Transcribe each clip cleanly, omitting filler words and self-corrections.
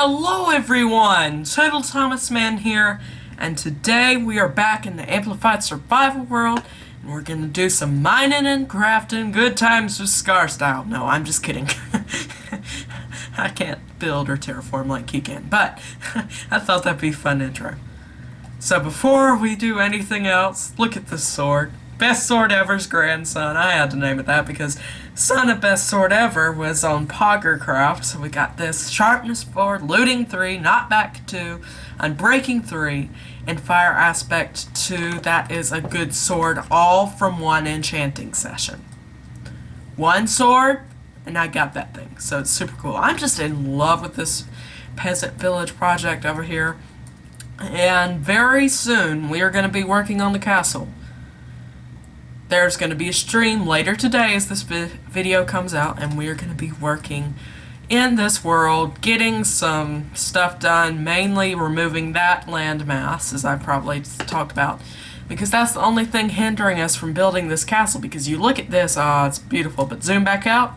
Hello everyone, TotalThomasMan here, and today we are back in the Amplified Survival world, and we're gonna do some mining and crafting, good times with Scar style. No, I'm just kidding. I can't build or terraform like he can, but I thought that'd be a fun intro. So before we do anything else, look at this sword. Best sword ever's grandson. I had to name it that because son of best sword ever was on Poggercraft. So we got this sharpness 4, looting 3, knockback 2, unbreaking 3, and fire aspect 2. That is a good sword, all from one enchanting session. One sword, and I got that thing. So it's super cool. I'm just in love with this peasant village project over here. And very soon we are going to be working on the castle. There's going to be a stream later today as this video comes out, and we are going to be working in this world, getting some stuff done, mainly removing that landmass, as I probably talked about, because that's the only thing hindering us from building this castle, because you look at this, it's beautiful, but zoom back out,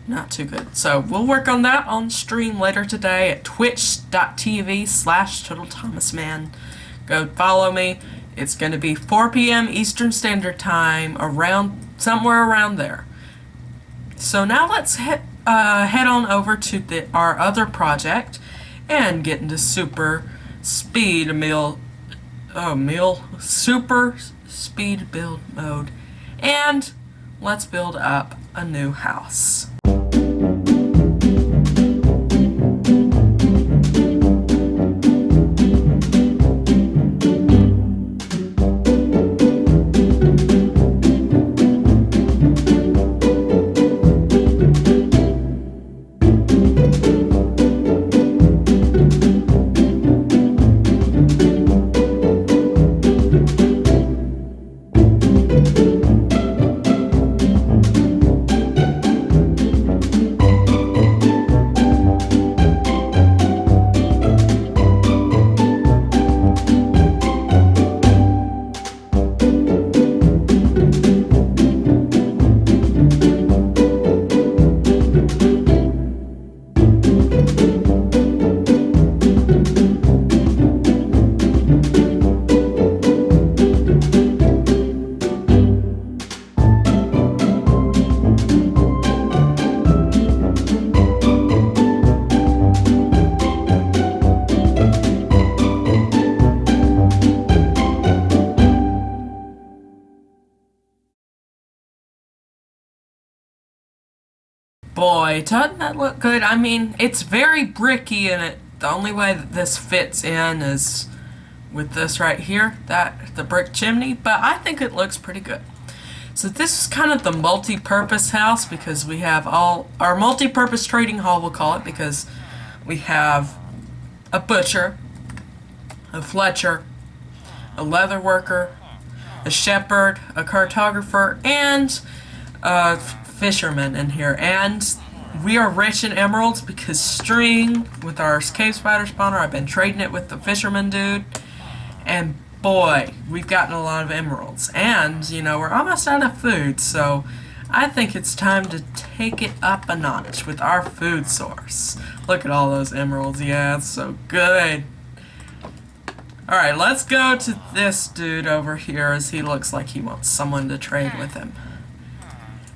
not too good. So we'll work on that on stream later today at twitch.tv/TotalThomasMan. Go follow me. It's going to be 4 p.m. Eastern Standard Time, somewhere around there. So now let's head on over to our other project and get into super speed build mode, and let's build up a new house. Boy, doesn't that look good? I mean, it's very bricky, and the only way that this fits in is with this right here, the brick chimney, but I think it looks pretty good. So this is kind of the multi-purpose house, because we have our multi-purpose trading hall, we'll call it, because we have a butcher, a fletcher, a leather worker, a shepherd, a cartographer, and a fisherman in here. And we are rich in emeralds because string with our cave spider spawner, I've been trading it with the fisherman dude, and boy, we've gotten a lot of emeralds. And you know, we're almost out of food, so I think it's time to take it up a notch with our food source. Look at all those emeralds. Yeah, it's so good. Alright, let's go to this dude over here, as he looks like he wants someone to trade with him.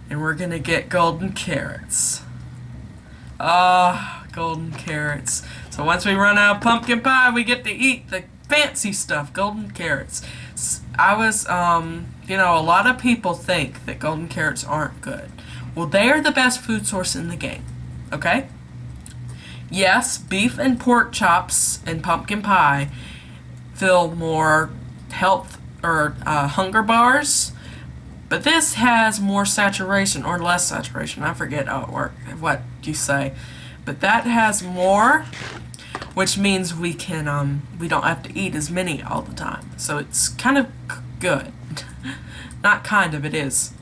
And we're gonna get golden carrots. Golden carrots. So once we run out of pumpkin pie, we get to eat the fancy stuff, golden carrots. I was, you know, a lot of people think that golden carrots aren't good. Well, they are the best food source in the game, okay? Yes, beef and pork chops and pumpkin pie fill more health or hunger bars, but this has more saturation, or less saturation. I forget what you say. But that has more, which means we can, we don't have to eat as many all the time. So it's kind of good. Not kind of, it is.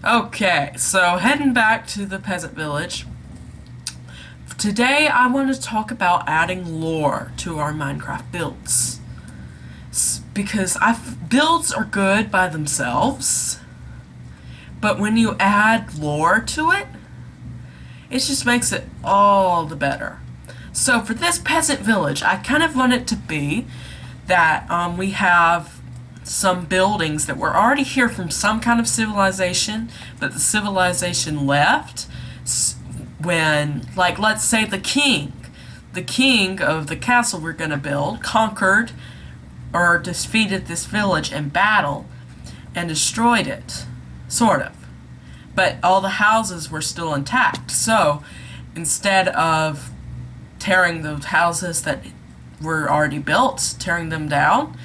Okay, so heading back to the peasant village. Today I want to talk about adding lore to our Minecraft builds. Because builds are good by themselves, but when you add lore to it, it just makes it all the better. So for this peasant village, I kind of want it to be that we have some buildings that were already here from some kind of civilization, but the civilization left when, like, let's say the king of the castle we're going to build conquered or defeated this village in battle and destroyed it, sort of. But all the houses were still intact. So instead of tearing those houses that were already built, tearing them down,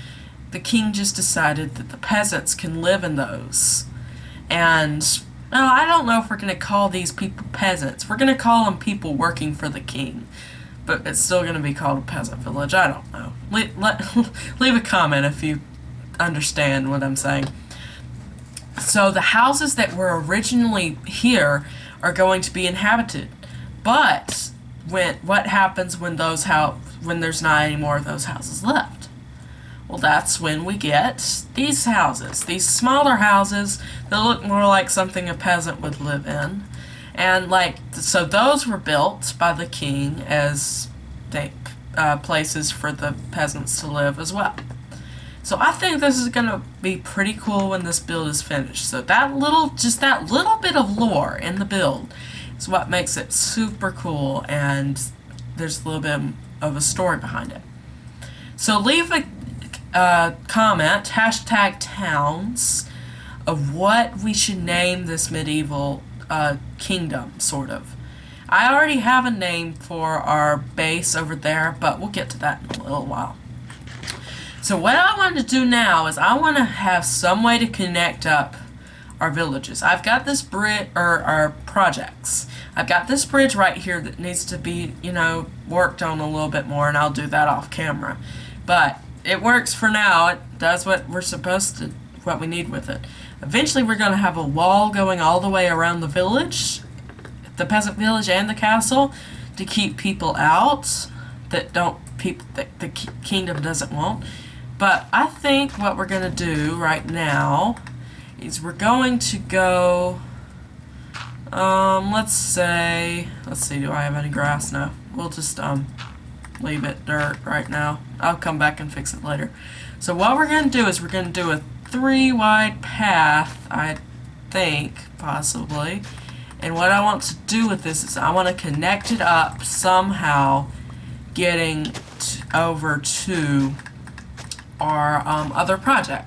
the king just decided that the peasants can live in those. And well, I don't know if we're going to call these people peasants. We're going to call them people working for the king. But it's still going to be called a peasant village. I don't know. Leave a comment if you understand what I'm saying. So the houses that were originally here are going to be inhabited. But what happens when there's not any more of those houses left? Well, that's when we get these houses, these smaller houses that look more like something a peasant would live in. And so those were built by the king as places for the peasants to live as well. So I think this is going to be pretty cool when this build is finished. So that little bit of lore in the build is what makes it super cool, and there's a little bit of a story behind it. So leave a comment, #towns, of what we should name this medieval kingdom, sort of. I already have a name for our base over there, but we'll get to that in a little while. So what I want to do now is I want to have some way to connect up our villages. I've got this bridge, or our projects. I've got this bridge right here that needs to be, worked on a little bit more, and I'll do that off camera. But it works for now. It does what we need with it. Eventually we're going to have a wall going all the way around the village, the peasant village and the castle, to keep people out that the kingdom doesn't want. But I think what we're going to do right now is we're going to go, let's see, do I have any grass? No. We'll just leave it dirt right now. I'll come back and fix it later. So what we're going to do is we're going to do a 3-wide path, I think, possibly. And what I want to do with this is I want to connect it up somehow, getting over to our other project.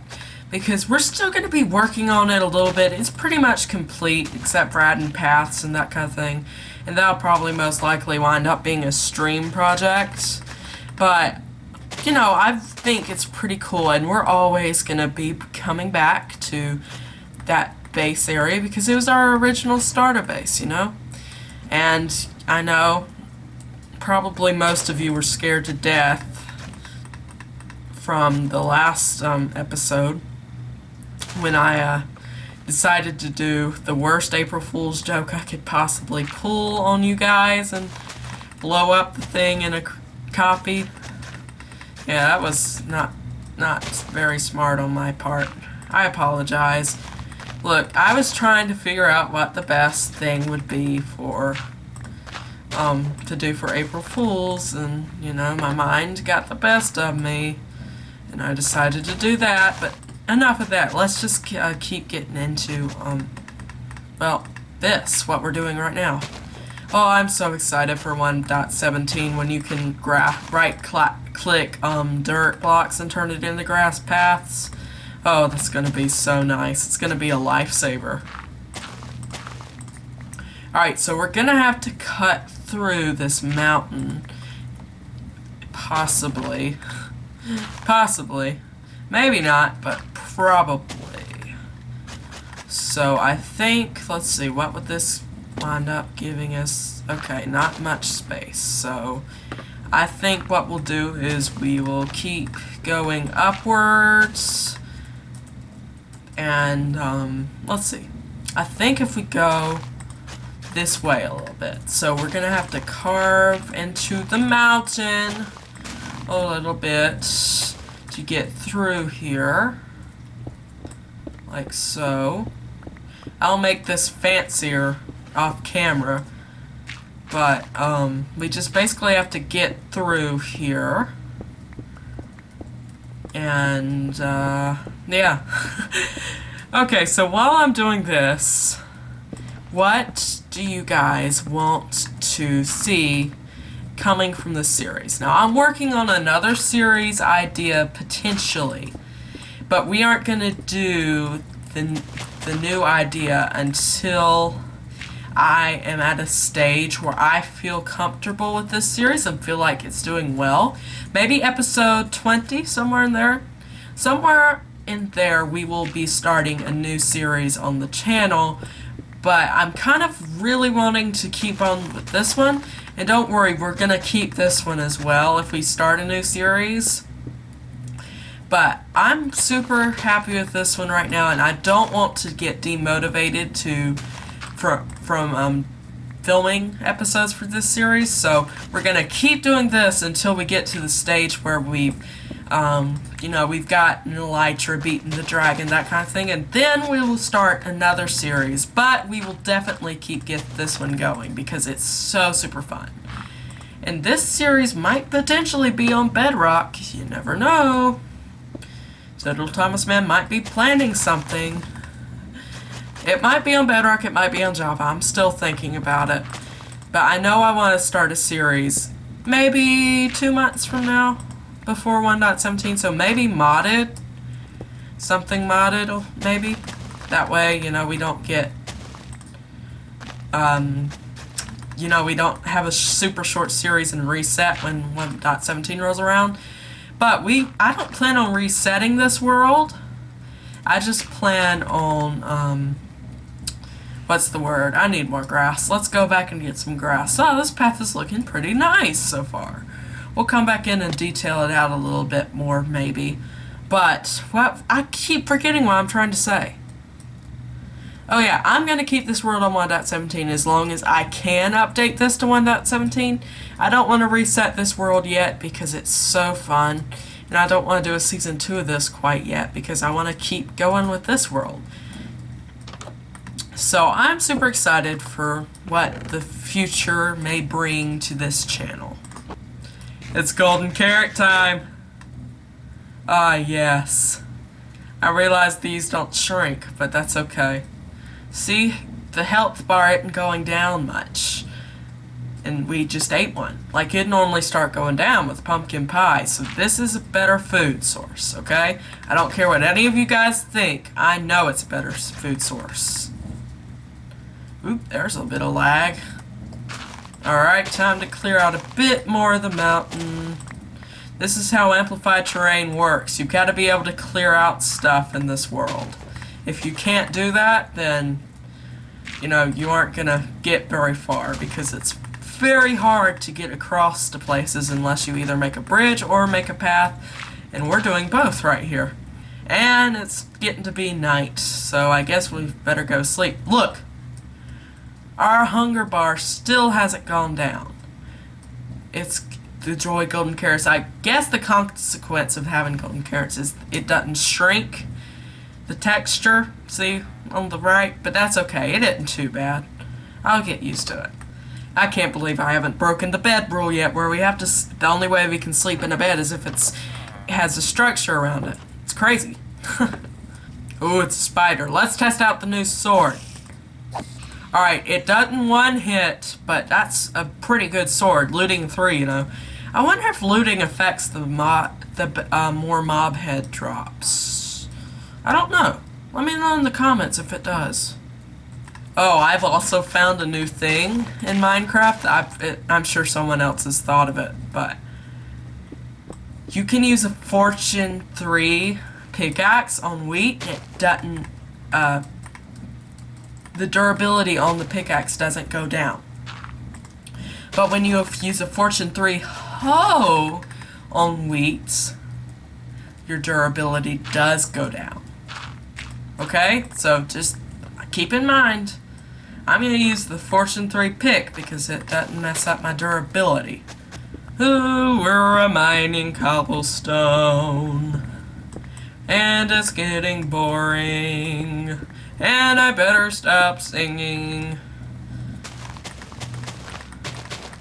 Because we're still going to be working on it a little bit. It's pretty much complete, except for adding paths and that kind of thing. And that'll probably most likely wind up being a stream project. But I think it's pretty cool, and we're always going to be coming back to that base area because it was our original starter base, And I know probably most of you were scared to death from the last episode when I decided to do the worst April Fool's joke I could possibly pull on you guys and blow up the thing in a copy. Yeah, that was not very smart on my part. I apologize. Look, I was trying to figure out what the best thing would be for to do for April Fools, and my mind got the best of me, and I decided to do that. But enough of that. Let's just keep getting into what we're doing right now. Oh, I'm so excited for 1.17 when you can right-click dirt blocks and turn it into grass paths. Oh, that's going to be so nice. It's going to be a lifesaver. Alright, so we're going to have to cut through this mountain. Possibly. Possibly. Maybe not, but probably. So I think, let's see, what would this wind up giving us? Okay, not much space. So I think what we'll do is we will keep going upwards. And let's see. I think if we go this way a little bit. So we're going to have to carve into the mountain a little bit to get through here. Like so. I'll make this fancier off camera. But, we just basically have to get through here. And, yeah. Okay, so while I'm doing this, what do you guys want to see coming from this series? Now, I'm working on another series idea, potentially. But we aren't going to do the new idea until I am at a stage where I feel comfortable with this series and feel like it's doing well. Maybe episode 20, somewhere in there. Somewhere in there we will be starting a new series on the channel, but I'm kind of really wanting to keep on with this one. And don't worry, we're going to keep this one as well if we start a new series. But I'm super happy with this one right now, and I don't want to get demotivated from filming episodes for this series. So we're gonna keep doing this until we get to the stage where we've got an elytra beating the dragon, that kind of thing, and then we will start another series. But we will definitely get this one going because it's so super fun. And this series might potentially be on Bedrock. You never know. TotalThomasMan might be planning something. It might be on Bedrock, it might be on Java. I'm still thinking about it. But I know I want to start a series maybe 2 months from now, before 1.17, so maybe modded. Something modded, maybe. That way, we don't get, we don't have a super short series and reset when 1.17 rolls around. But I don't plan on resetting this world. I just plan on, what's the word? I need more grass. Let's go back and get some grass. Oh, this path is looking pretty nice so far. We'll come back in and detail it out a little bit more, maybe. But, I keep forgetting what I'm trying to say. Oh yeah, I'm going to keep this world on 1.17 as long as I can update this to 1.17. I don't want to reset this world yet because it's so fun. And I don't want to do a season 2 of this quite yet because I want to keep going with this world. So I'm super excited for what the future may bring to this channel. It's golden carrot time! Ah, yes. I realize these don't shrink, but that's okay. See, the health bar isn't going down much. And we just ate one. Like, it'd normally start going down with pumpkin pie, so this is a better food source, okay? I don't care what any of you guys think. I know it's a better food source. Oop, there's a bit of lag. Alright, time to clear out a bit more of the mountain. This is how amplified terrain works. You've got to be able to clear out stuff in this world. If you can't do that, then, you aren't going to get very far because it's very hard to get across to places unless you either make a bridge or make a path, and we're doing both right here. And it's getting to be night, so I guess we better go sleep. Look! Our hunger bar still hasn't gone down. It's the joy golden carrots. I guess the consequence of having golden carrots is it doesn't shrink the texture, see, on the right, but that's okay. It isn't too bad. I'll get used to it. I can't believe I haven't broken the bed rule yet, where we have to, the only way we can sleep in a bed is if it has a structure around it. It's crazy. Ooh, it's a spider. Let's test out the new sword. Alright, it doesn't one hit, but that's a pretty good sword. Looting 3, I wonder if looting affects the more mob head drops. I don't know. Let me know in the comments if it does. Oh, I've also found a new thing in Minecraft. I'm sure someone else has thought of it, but you can use a Fortune 3 pickaxe on wheat. It doesn't, the durability on the pickaxe doesn't go down. But when you use a Fortune 3 hoe on wheat, your durability does go down. Okay, so just keep in mind, I'm going to use the Fortune 3 pick because it doesn't mess up my durability. Ooh, we're mining cobblestone, and it's getting boring, and I better stop singing.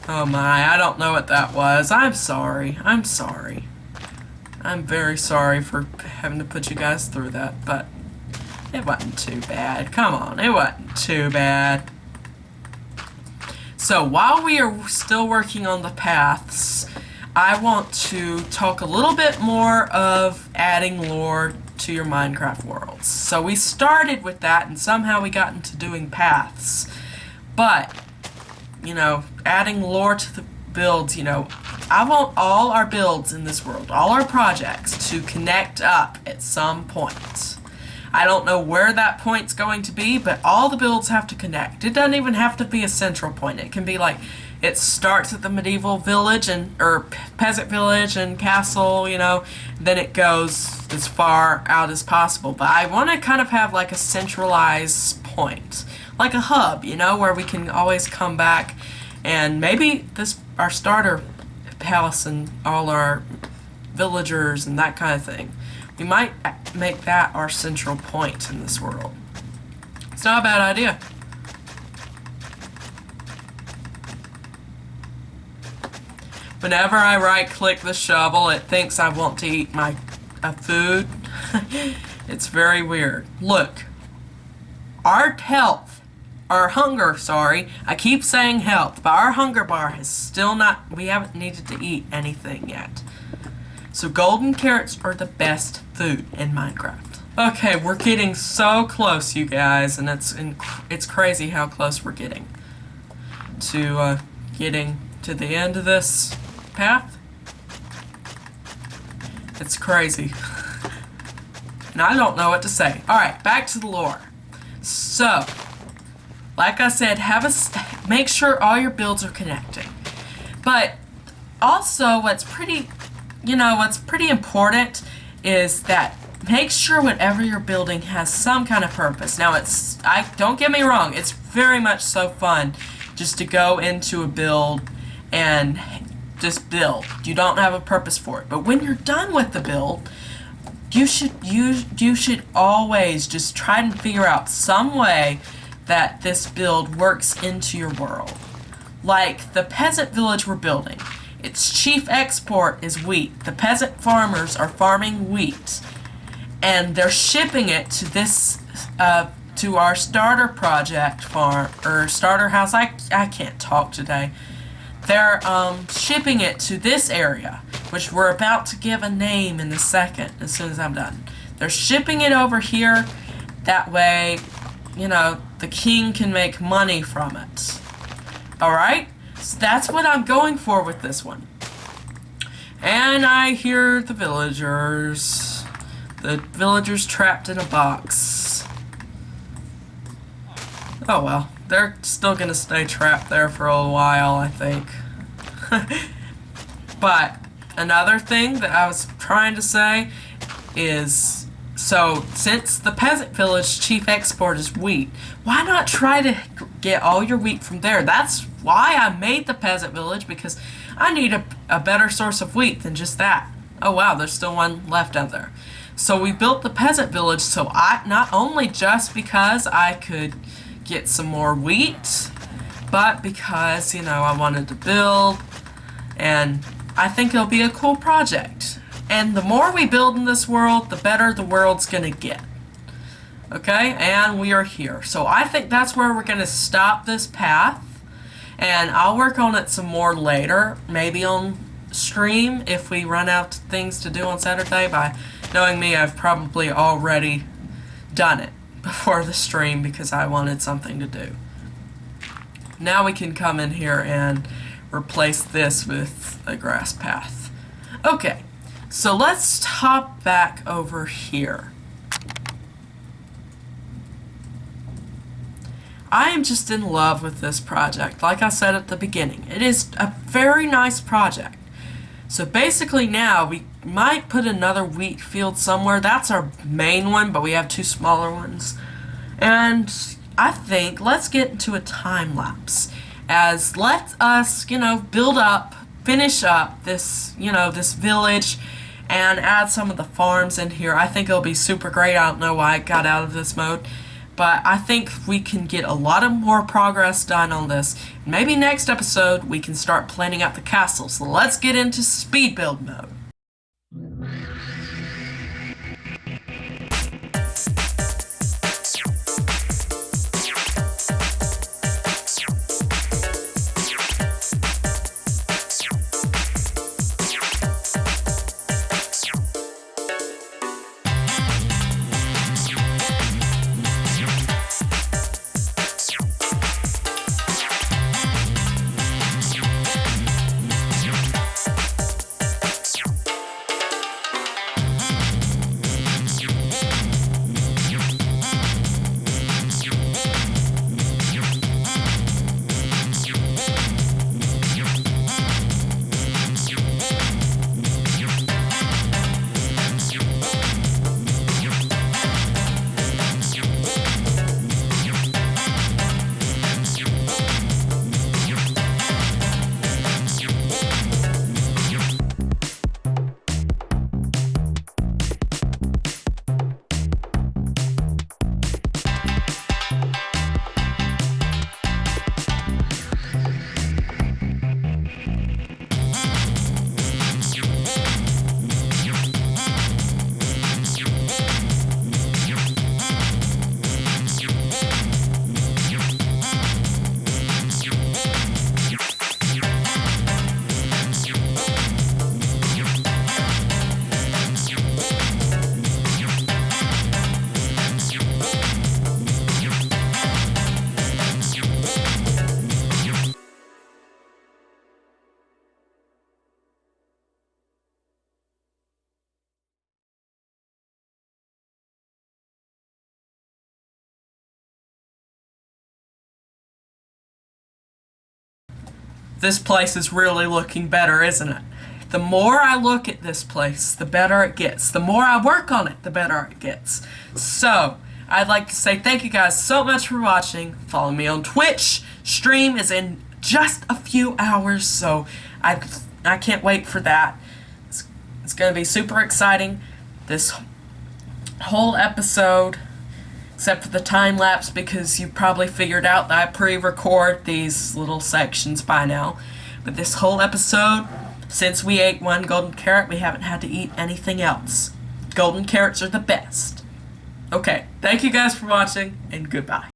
Oh my, I don't know what that was. I'm sorry. I'm sorry. I'm very sorry for having to put you guys through that, but it wasn't too bad. Come on, it wasn't too bad. So while we are still working on the paths, I want to talk a little bit more of adding lore to your Minecraft worlds. So we started with that and somehow we got into doing paths. But, you know, adding lore to the builds, you know, I want all our builds in this world, all our projects, to connect up at some point. I don't know where that point's going to be, but all the builds have to connect. It doesn't even have to be a central point. It can be like, it starts at the medieval village or peasant village and castle, you know, then it goes as far out as possible. But I want to kind of have like a centralized point, like a hub, you know, where we can always come back, and maybe our starter house and all our villagers and that kind of thing. We might make that our central point in this world. It's not a bad idea. Whenever I right-click the shovel, it thinks I want to eat my food. It's very weird. Look, our hunger, sorry. I keep saying health, but our hunger bar has still not, we haven't needed to eat anything yet. So golden carrots are the best food in Minecraft. Okay, we're getting so close, you guys, and it's crazy how close we're getting to getting to the end of this path. It's crazy. And I don't know what to say. Alright, back to the lore. So, like I said, make sure all your builds are connecting. But also what's pretty important is that make sure whatever you're building has some kind of purpose. Now don't get me wrong, it's very much so fun just to go into a build and just build. You don't have a purpose for it. But when you're done with the build, you should always just try and figure out some way that this build works into your world. Like the peasant village we're building. Its chief export is wheat. The peasant farmers are farming wheat, and they're shipping it to this, to our starter project farm, or starter house. I can't talk today. They're shipping it to this area, which we're about to give a name in a second, as soon as I'm done. They're shipping it over here. That way, you know, the king can make money from it. Alright? So that's what I'm going for with this one. And I hear the villagers. The villagers trapped in a box. Oh well, they're still gonna stay trapped there for a while, I think. But another thing that I was trying to say is, so since the peasant village chief export is wheat, why not try to get all your wheat from there? That's why I made the peasant village, because I need a better source of wheat than just that. Oh wow, there's still one left out there. So we built the peasant village, so not only just because I could get some more wheat, but because, you know, I wanted to build, and I think it'll be a cool project. And the more we build in this world, the better the world's gonna get. Okay, and we are here. So I think that's where we're gonna stop this path, and I'll work on it some more later, maybe on stream if we run out of things to do on Saturday. By knowing me, I've probably already done it before the stream because I wanted something to do. Now we can come in here and replace this with a grass path. Okay, so let's hop back over here. I am just in love with this project. Like I said at the beginning, it is a very nice project. So basically now we might put another wheat field somewhere. That's our main one, but we have two smaller ones. And I think let's get into a time lapse, as let us, you know, build up, finish up this, you know, this village, and add some of the farms in here. I think it'll be super great. I don't know why I got out of this mode, but I think we can get a lot of more progress done on this. Maybe next episode we can start planning out the castle. So let's get into speed build mode. This place is really looking better, isn't it? The more I look at this place, the better it gets. The more I work on it, the better it gets. So, I'd like to say thank you guys so much for watching. Follow me on Twitch. Stream is in just a few hours, so I can't wait for that. It's going to be super exciting. This whole episode, except for the time lapse, because you probably figured out that I pre-record these little sections by now. But this whole episode, since we ate one golden carrot, we haven't had to eat anything else. Golden carrots are the best. Okay, thank you guys for watching, and goodbye.